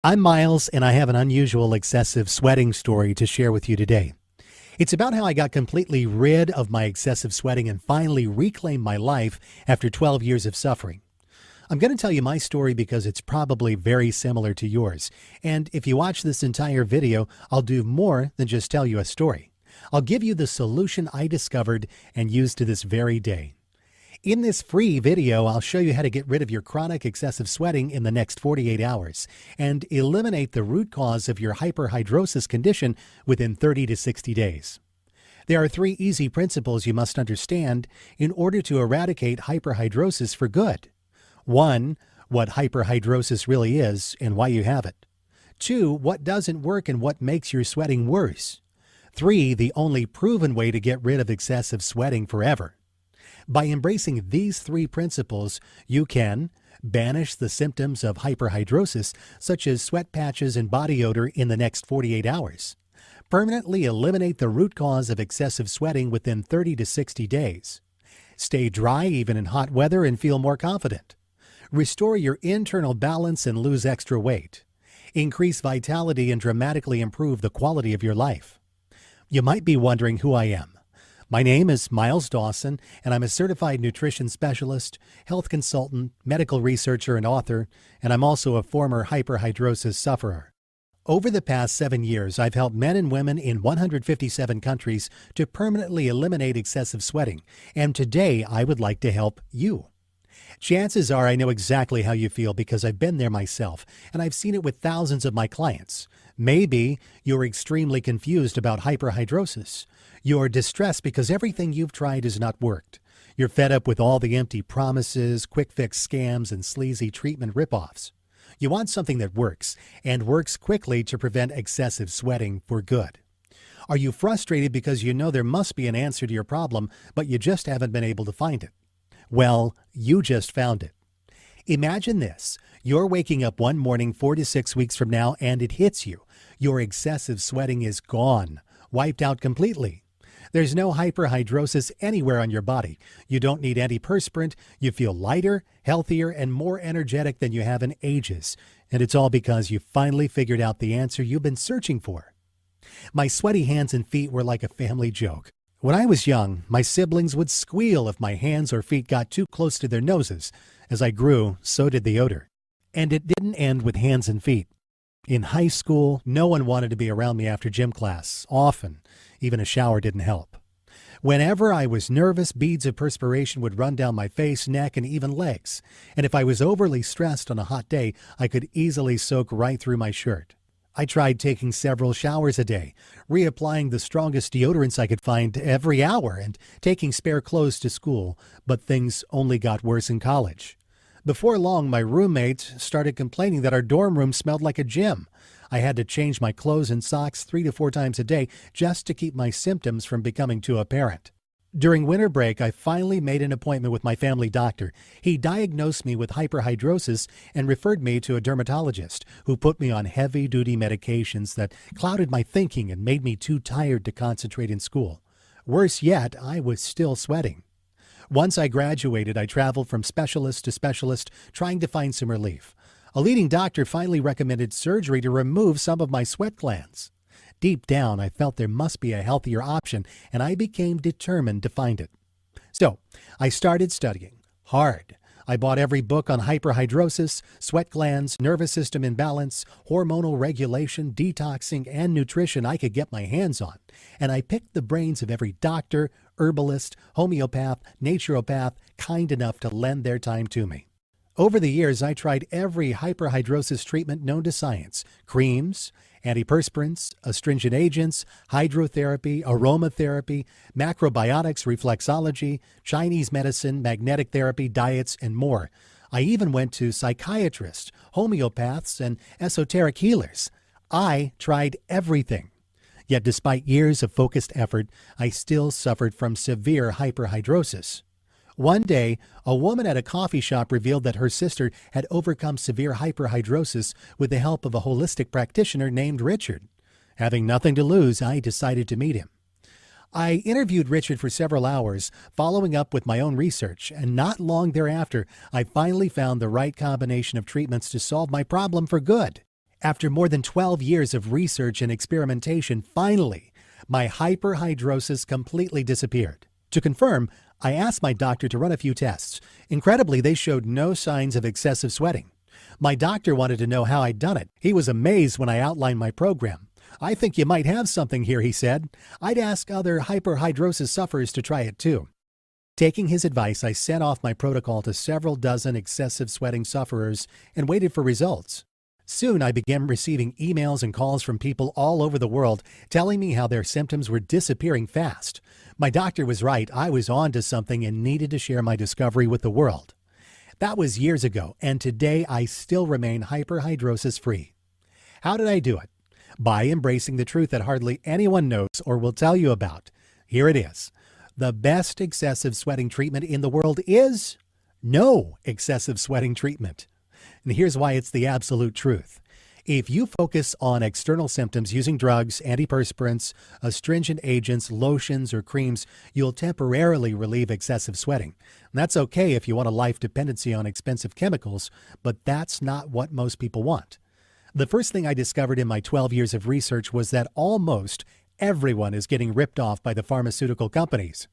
I'm Miles, and I have an unusual excessive sweating story to share with you today. It's about how I got completely rid of my excessive sweating and finally reclaimed my life after 12 years of suffering. I'm going to tell you my story because it's probably very similar to yours. And if you watch this entire video, I'll do more than just tell you a story. I'll give you the solution I discovered and use to this very day. In this free video, I'll show you how to get rid of your chronic excessive sweating in the next 48 hours and eliminate the root cause of your hyperhidrosis condition within 30 to 60 days. There are 3 easy principles you must understand in order to eradicate hyperhidrosis for good. 1, what hyperhidrosis really is and why you have it. 2, what doesn't work and what makes your sweating worse. 3, the only proven way to get rid of excessive sweating forever. By embracing these 3 principles, you can banish the symptoms of hyperhidrosis, such as sweat patches and body odor, in the next 48 hours. Permanently eliminate the root cause of excessive sweating within 30 to 60 days. Stay dry even in hot weather and feel more confident. Restore your internal balance and lose extra weight. Increase vitality and dramatically improve the quality of your life. You might be wondering who I am. My name is Miles Dawson, and I'm a certified nutrition specialist, health consultant, medical researcher, and author, and I'm also a former hyperhidrosis sufferer. Over the past 7 years, I've helped men and women in 157 countries to permanently eliminate excessive sweating, and today I would like to help you. Chances are I know exactly how you feel because I've been there myself, and I've seen it with thousands of my clients. Maybe you're extremely confused about hyperhidrosis. You're distressed because everything you've tried has not worked. You're fed up with all the empty promises, quick fix scams, and sleazy treatment ripoffs. You want something that works, and works quickly to prevent excessive sweating for good. Are you frustrated because you know there must be an answer to your problem, but you just haven't been able to find it? Well, you just found it. Imagine this. You're waking up one morning 4 to 6 weeks from now, and it hits you. Your excessive sweating is gone, wiped out completely. There's no hyperhidrosis anywhere on your body. You don't need antiperspirant. You feel lighter, healthier, and more energetic than you have in ages. And it's all because you finally figured out the answer you've been searching for. My sweaty hands and feet were like a family joke. When I was young, my siblings would squeal if my hands or feet got too close to their noses. As I grew, so did the odor. And it didn't end with hands and feet. In high school, no one wanted to be around me after gym class. Often, even a shower didn't help. Whenever I was nervous, beads of perspiration would run down my face, neck, and even legs. And if I was overly stressed on a hot day, I could easily soak right through my shirt. I tried taking several showers a day, reapplying the strongest deodorants I could find every hour, and taking spare clothes to school, but things only got worse in college. Before long, my roommate started complaining that our dorm room smelled like a gym. I had to change my clothes and socks 3 to 4 times a day just to keep my symptoms from becoming too apparent. During winter break, I finally made an appointment with my family doctor. He diagnosed me with hyperhidrosis and referred me to a dermatologist who put me on heavy-duty medications that clouded my thinking and made me too tired to concentrate in school. Worse yet, I was still sweating. Once I graduated, I traveled from specialist to specialist trying to find some relief. A leading doctor finally recommended surgery to remove some of my sweat glands. Deep down, I felt there must be a healthier option, and I became determined to find it. So, I started studying hard. I bought every book on hyperhidrosis, sweat glands, nervous system imbalance, hormonal regulation, detoxing, and nutrition I could get my hands on. And I picked the brains of every doctor, herbalist, homeopath, naturopath kind enough to lend their time to me. Over the years, I tried every hyperhidrosis treatment known to science: creams, antiperspirants, astringent agents, hydrotherapy, aromatherapy, macrobiotics, reflexology, Chinese medicine, magnetic therapy, diets, and more. I even went to psychiatrists, homeopaths, and esoteric healers. I tried everything. Yet despite years of focused effort, I still suffered from severe hyperhidrosis. One day, a woman at a coffee shop revealed that her sister had overcome severe hyperhidrosis with the help of a holistic practitioner named Richard. Having nothing to lose, I decided to meet him. I interviewed Richard for several hours, following up with my own research, and not long thereafter, I finally found the right combination of treatments to solve my problem for good. After more than 12 years of research and experimentation, finally, my hyperhidrosis completely disappeared. To confirm, I asked my doctor to run a few tests. Incredibly, they showed no signs of excessive sweating. My doctor wanted to know how I'd done it. He was amazed when I outlined my program. "I think you might have something here," he said. "I'd ask other hyperhidrosis sufferers to try it too." Taking his advice, I sent off my protocol to several dozen excessive sweating sufferers and waited for results. Soon I began receiving emails and calls from people all over the world telling me how their symptoms were disappearing fast. My doctor was right. I was on to something and needed to share my discovery with the world. That was years ago, and today I still remain hyperhidrosis free. How did I do it? By embracing the truth that hardly anyone knows or will tell you about. Here it is. The best excessive sweating treatment in the world is no excessive sweating treatment. And here's why it's the absolute truth. If you focus on external symptoms using drugs, antiperspirants, astringent agents, lotions, or creams, you'll temporarily relieve excessive sweating. And that's okay if you want a life dependency on expensive chemicals, but that's not what most people want. The first thing I discovered in my 12 years of research was that almost everyone is getting ripped off by the pharmaceutical companies.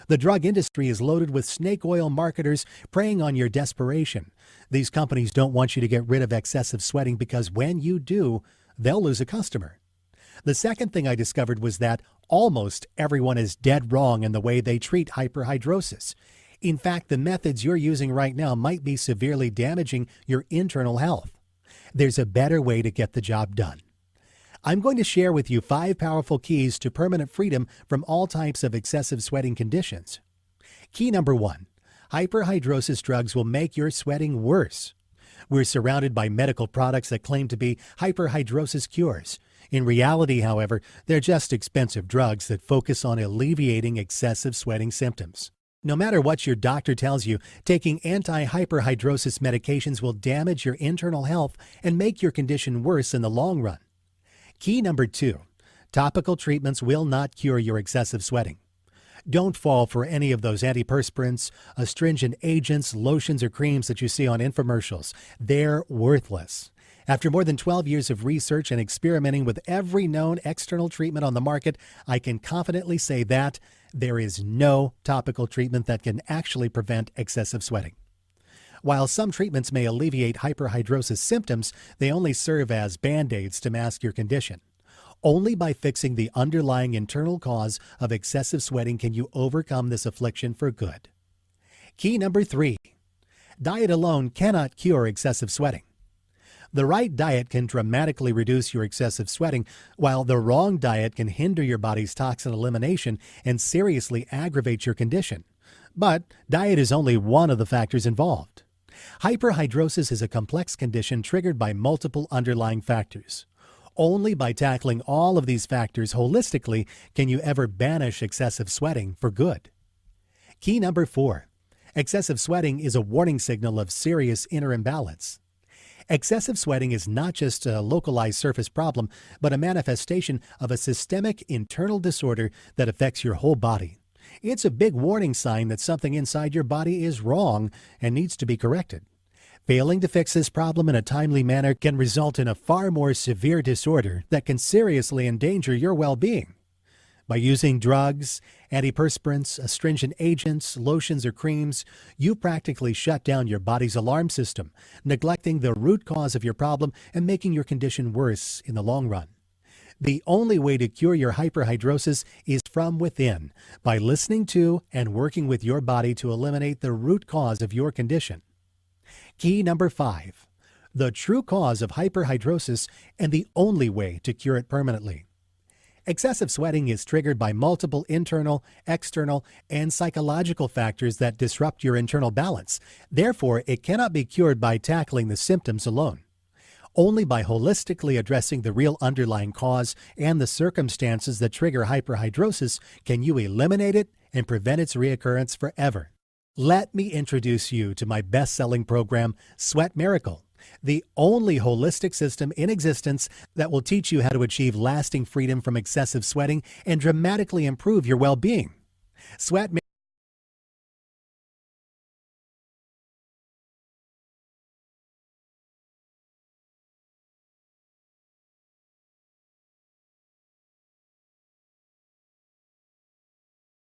The drug industry is loaded with snake oil marketers preying on your desperation. These companies don't want you to get rid of excessive sweating because when you do, they'll lose a customer. The second thing I discovered was that almost everyone is dead wrong in the way they treat hyperhidrosis. In fact, the methods you're using right now might be severely damaging your internal health. There's a better way to get the job done. I'm going to share with you 5 powerful keys to permanent freedom from all types of excessive sweating conditions. Key number 1, hyperhidrosis drugs will make your sweating worse. We're surrounded by medical products that claim to be hyperhidrosis cures. In reality, however, they're just expensive drugs that focus on alleviating excessive sweating symptoms. No matter what your doctor tells you, taking anti-hyperhidrosis medications will damage your internal health and make your condition worse in the long run. Key number 2, topical treatments will not cure your excessive sweating. Don't fall for any of those antiperspirants, astringent agents, lotions, or creams that you see on infomercials. They're worthless. After more than 12 years of research and experimenting with every known external treatment on the market, I can confidently say that there is no topical treatment that can actually prevent excessive sweating. While some treatments may alleviate hyperhidrosis symptoms, they only serve as band-aids to mask your condition. Only by fixing the underlying internal cause of excessive sweating can you overcome this affliction for good. Key number 3, diet alone cannot cure excessive sweating. The right diet can dramatically reduce your excessive sweating, while the wrong diet can hinder your body's toxin elimination and seriously aggravate your condition. But diet is only one of the factors involved. Hyperhidrosis is a complex condition triggered by multiple underlying factors. Only by tackling all of these factors holistically can you ever banish excessive sweating for good. Key number 4, excessive sweating is a warning signal of serious inner imbalance. Excessive sweating is not just a localized surface problem, but a manifestation of a systemic internal disorder that affects your whole body. It's a big warning sign that something inside your body is wrong and needs to be corrected. Failing to fix this problem in a timely manner can result in a far more severe disorder that can seriously endanger your well-being. By using drugs, antiperspirants, astringent agents, lotions, or creams, you practically shut down your body's alarm system, neglecting the root cause of your problem and making your condition worse in the long run. The only way to cure your hyperhidrosis is from within, by listening to and working with your body to eliminate the root cause of your condition. Key number 5, the true cause of hyperhidrosis and the only way to cure it permanently. Excessive sweating is triggered by multiple internal, external, and psychological factors that disrupt your internal balance. Therefore, it cannot be cured by tackling the symptoms alone. Only by holistically addressing the real underlying cause and the circumstances that trigger hyperhidrosis can you eliminate it and prevent its reoccurrence forever. Let me introduce you to my best-selling program, Sweat Miracle, the only holistic system in existence that will teach you how to achieve lasting freedom from excessive sweating and dramatically improve your well-being. Sweat